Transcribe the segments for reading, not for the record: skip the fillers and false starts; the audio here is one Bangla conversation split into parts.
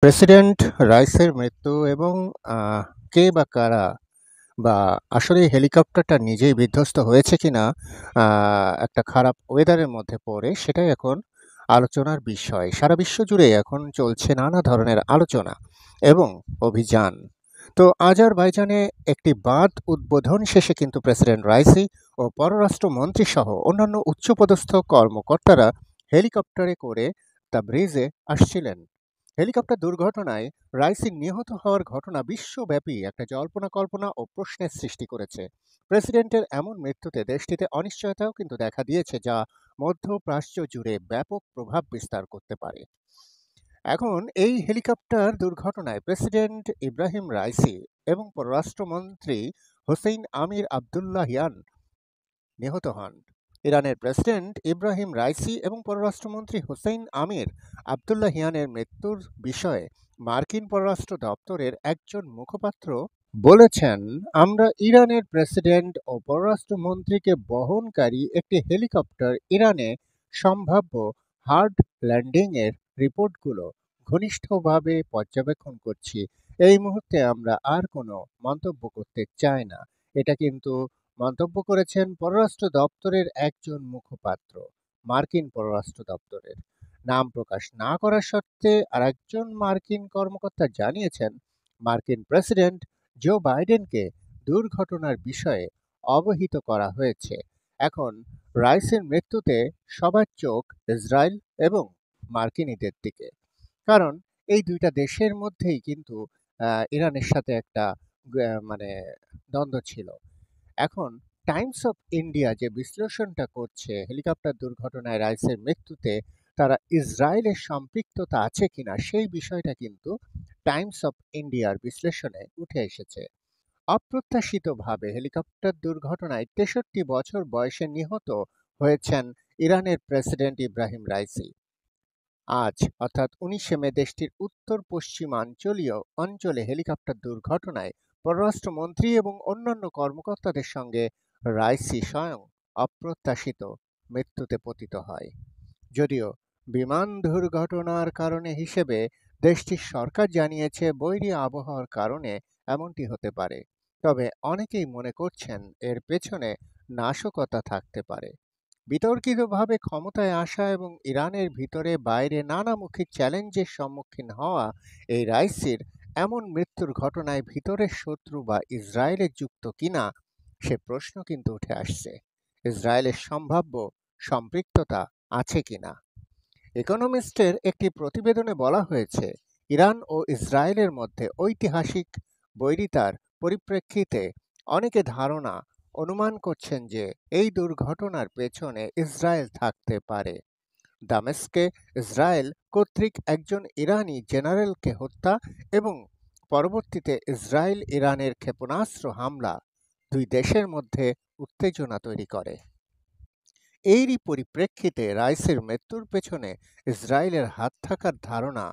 প্রেসিডেন্ট রাইসের মৃত্যু এবং কে বা কারা বা আসলে হেলিকপ্টারটা নিজেই বিধ্বস্ত হয়েছে কিনা একটা খারাপ ওয়েদারের মধ্যে পড়ে সেটাই এখন আলোচনার বিষয়। সারা বিশ্ব জুড়ে এখন চলছে নানা ধরনের আলোচনা এবং অভিযান। তো আজারবাইজানে একটি বাঁধ উদ্বোধন শেষে কিন্তু প্রেসিডেন্ট রাইসি ও পররাষ্ট্রমন্ত্রী সহ অন্যান্য উচ্চপদস্থ কর্মকর্তারা হেলিকপ্টারে করে তাবরিজে আসছিলেন। হেলিকপ্টার দুর্ঘটনায় রাইসি নিহত হওয়ার ঘটনা বিশ্বব্যাপী একটা জল্পনা কল্পনা ও প্রশ্নের সৃষ্টি করেছে। প্রেসিডেন্টের এমন মৃত্যুতে দেশটিতে অনিশ্চয়তাও কিন্তু দেখা দিয়েছে, যা মধ্যপ্রাচ্য জুড়ে ব্যাপক প্রভাব বিস্তার করতে পারে। এখন এই হেলিকপ্টার দুর্ঘটনায় প্রেসিডেন্ট ইব্রাহিম রাইসি এবং পররাষ্ট্রমন্ত্রী হোসেইন আমির আবদুল্লাহিয়ান নিহত হন। ইরানের প্রেসিডেন্ট ইব্রাহিম রাইসি এবং পররাষ্ট্রমন্ত্রী হোসেইন আমির আবদুল্লাহিয়ানের মৃত্যুর বিষয়ে মার্কিন পররাষ্ট্র দপ্তরের একজন মুখপাত্র বলেছেন, আমরা ইরানের প্রেসিডেন্ট ও পররাষ্ট্রমন্ত্রীকে বহনকারী একটি হেলিকপ্টার ইরানে সম্ভাব্য হার্ড ল্যান্ডিংয়ের রিপোর্টগুলো ঘনিষ্ঠভাবে পর্যবেক্ষণ করছি। এই মুহূর্তে আমরা আর কোনো মন্তব্য করতে চাই না। এটা কিন্তু মন্তব্য করেছেন পররাষ্ট্র দপ্তরের একজন মুখপাত্র। মার্কিন পররাষ্ট্র দপ্তরের নাম প্রকাশ না করার সত্ত্বে আরেকজন মার্কিন কর্মকর্তা জানিয়েছেন, মার্কিন প্রেসিডেন্ট জো বাইডেনকে দুর্ঘটনার বিষয়ে অবহিত করা হয়েছে। এখন রাইসের মৃত্যুতে সবার চোখ ইসরায়েল এবং মার্কিনীদের দিকে, কারণ এই দুইটা দেশের মধ্যেই কিন্তু ইরানের সাথে একটা মানে দ্বন্দ্ব ছিল। এখন টাইমস অফ ইন্ডিয়া যে বিশ্লেষণটা করছে হেলিকপ্টার দুর্ঘটনায় রাইসের মৃত্যুতে তারা ইসরায়েলের সম্পৃক্ততা আছে কিনা, সেই বিষয়টা কিন্তু টাইমস অফ ইন্ডিয়ার বিশ্লেষণে উঠে এসেছে। অপ্রত্যাশিতভাবে হেলিকপ্টার দুর্ঘটনায় ৬৩ বছর বয়সে নিহত হয়েছেন ইরানের প্রেসিডেন্ট ইব্রাহিম রাইসি। আজ অর্থাৎ ১৯শে মে দেশটির উত্তর পশ্চিমাঞ্চলীয় অঞ্চলে হেলিকপ্টার দুর্ঘটনায় পররাষ্ট্রমন্ত্রী এবং অন্যান্য কর্মকর্তাদের সঙ্গে রাইসি স্বয়ং অপ্রত্যাশিত মৃত্যুতে পতিত হয়। যদিও বিমান দুর্ঘটনার কারণে হিসেবে দেশটির সরকার জানিয়েছে বৈরী আবহাওয়ার কারণে এমনটি হতে পারে, তবে অনেকেই মনে করছেন এর পেছনে নাশকতা থাকতে পারে। বিতর্কিতভাবে ক্ষমতায় আসা এবং ইরানের ভিতরে বাইরে নানামুখী চ্যালেঞ্জের সম্মুখীন হওয়া এই রাইসির এমন মৃত্যুর ঘটনায় ভিতরের শত্রু বা ইসরায়েলে যুক্ত কিনা সে প্রশ্ন কিন্তু উঠে আসছে। ইসরায়েলের সম্ভাব্য সম্পৃক্ততা আছে কিনা। ইকোনমিস্টের একটি প্রতিবেদনে বলা হয়েছে, ইরান ও ইসরায়েলের মধ্যে ঐতিহাসিক বৈরিতার পরিপ্রেক্ষিতে অনেকে ধারণা অনুমান করছেন যে এই দুর্ঘটনার পেছনে ইসরায়েল থাকতে পারে। দামেস্কে ইসরায়েল কর্তৃক একজন ইরানি জেনারেলকে হত্যা এবং পরবর্তীতে ইসরায়েল ইরানের ক্ষেপণাস্ত্র হামলা দুই দেশের মধ্যে উত্তেজনা তৈরি করে। এরই পরিপ্রেক্ষিতে রাইসের মৃত্যুর পেছনে ইসরায়েলের হাত থাকার ধারণা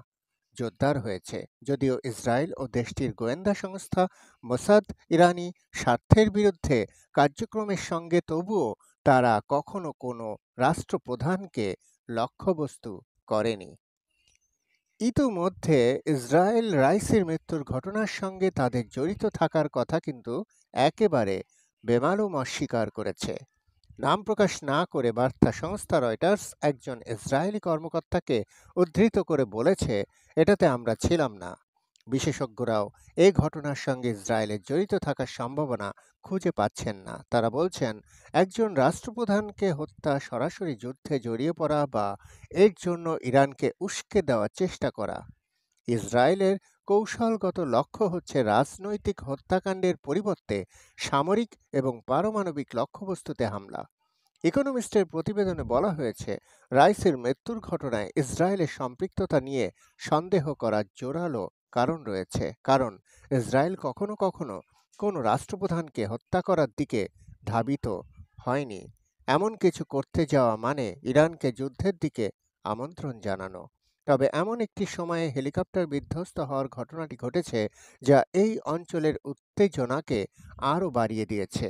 জোরদার হয়েছে। যদিও ইসরায়েল ও দেশটির গোয়েন্দা সংস্থা মোসাদ ইরানি স্বার্থের বিরুদ্ধে কার্যক্রমের সঙ্গে, তবুও তারা কখনো কোনো রাষ্ট্রপ্রধানকে লক্ষ্যবস্তু করেনি। ইতোমধ্যে ইসরায়েল রাইসের মৃত্যুর ঘটনার সঙ্গে তাদের জড়িত থাকার কথা কিন্তু একেবারে বেমালুম অস্বীকার করেছে। নাম প্রকাশ না করে বার্তা সংস্থা রয়টার্স একজন ইসরায়েলি কর্মকর্তাকে উদ্ধৃত করে বলেছে, এটাতে আমরা ছিলাম না। বিশেষজ্ঞরাও এই ঘটনার সঙ্গে ইসরায়েলের জড়িত থাকার সম্ভাবনা খুঁজে পাচ্ছেন না। তারা বলছেন, একজন রাষ্ট্রপ্রধানকে হত্যা, সরাসরি যুদ্ধে জড়িয়ে পড়া বা এর জন্য ইরানকে উস্কে দেওয়ার চেষ্টা করা। ইসরায়েলের কৌশলগত লক্ষ্য হচ্ছে রাজনৈতিক হত্যাকাণ্ডের পরিবর্তে সামরিক এবং পারমাণবিক লক্ষ্যবস্তুতে হামলা। ইকোনমিস্টের প্রতিবেদনে বলা হয়েছে, রাইসের মৃত্যুর ঘটনায় ইসরায়েলের সম্পৃক্ততা নিয়ে সন্দেহ করার জোরালো কারণ রয়েছে, কারণ ইসরায়েল কখনো কখনো কোনো রাষ্ট্রপ্রধানকে হত্যা করার দিকে ধাবিত হয়নি। এমন কিছু করতে যাওয়া মানে ইরানকে যুদ্ধের দিকে আমন্ত্রণ জানানো। তবে এমন একটি সময়ে হেলিকপ্টার বিধ্বস্ত হওয়ার ঘটনাটি ঘটেছে, যা এই অঞ্চলের উত্তেজনাকে আরও বাড়িয়ে দিয়েছে।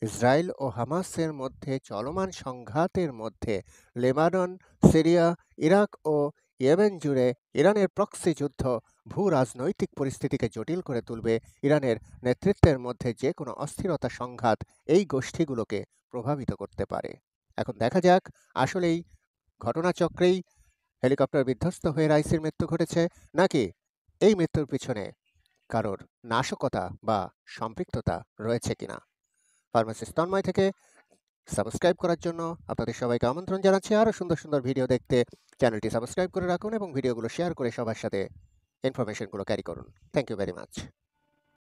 ইসরায়েল ও হামাসের মধ্যে চলমান সংঘাতের মধ্যে লেবানন, সিরিয়া, ইরাক ও ইয়েমেন জুড়ে ইরানের প্রক্সি যুদ্ধ ভূ রাজনৈতিক পরিস্থিতিকে জটিল করে তুলবে। ইরানের নেতৃত্বের মধ্যে যে কোনো অস্থিরতা সংঘাত এই গোষ্ঠীগুলোকে প্রভাবিত করতে পারে। এখন দেখা যাক আসলেই ঘটনাচক্রেই হেলিকপ্টার বিধ্বস্ত হয়ে রাইসির মৃত্যু ঘটেছে, নাকি এই মৃত্যুর পিছনে কারোর নাশকতা বা সম্পৃক্ততা রয়েছে কিনা। ফার্মাসিস্ট তন্ময় থেকে সাবস্ক্রাইব করার জন্য আপনাদের সবাইকে আমন্ত্রণ জানাচ্ছি। আরও সুন্দর সুন্দর ভিডিও দেখতে চ্যানেলটি সাবস্ক্রাইব করে রাখুন এবং ভিডিওগুলো শেয়ার করে সবার সাথে ইনফরমেশনগুলো ক্যারি করুন। Thank you very much.